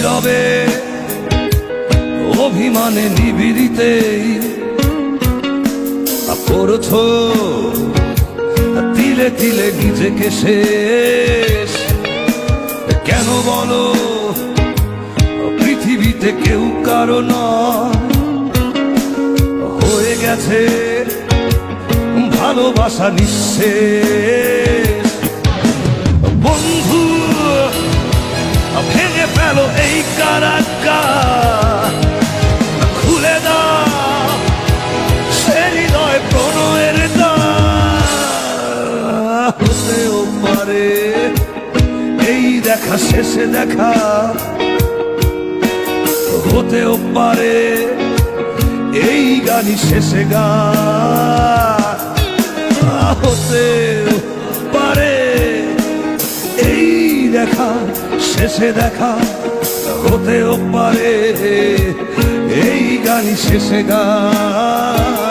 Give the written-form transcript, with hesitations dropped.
নীরবে অভিমানে নিবিড়িতেই করছো তিলে তিলে নিজেকে শেষ। কেন বলো পৃথিবীতে কেউ কারো নয়, হয়ে গেছে ভালোবাসা নিঃশেষ। বন্ধু ভেঙে ফেলো এই কারাগার, খুলে দাও সে হৃদয় প্রণয়ের দ্বার। হতেও পারে এই দেখা শেষে দেখা, হতেও পারে এই গানই শেষে গান, হতেও পারে এই দেখা শেষে দেখা, হতেও পারে এই গানই শেষে গান।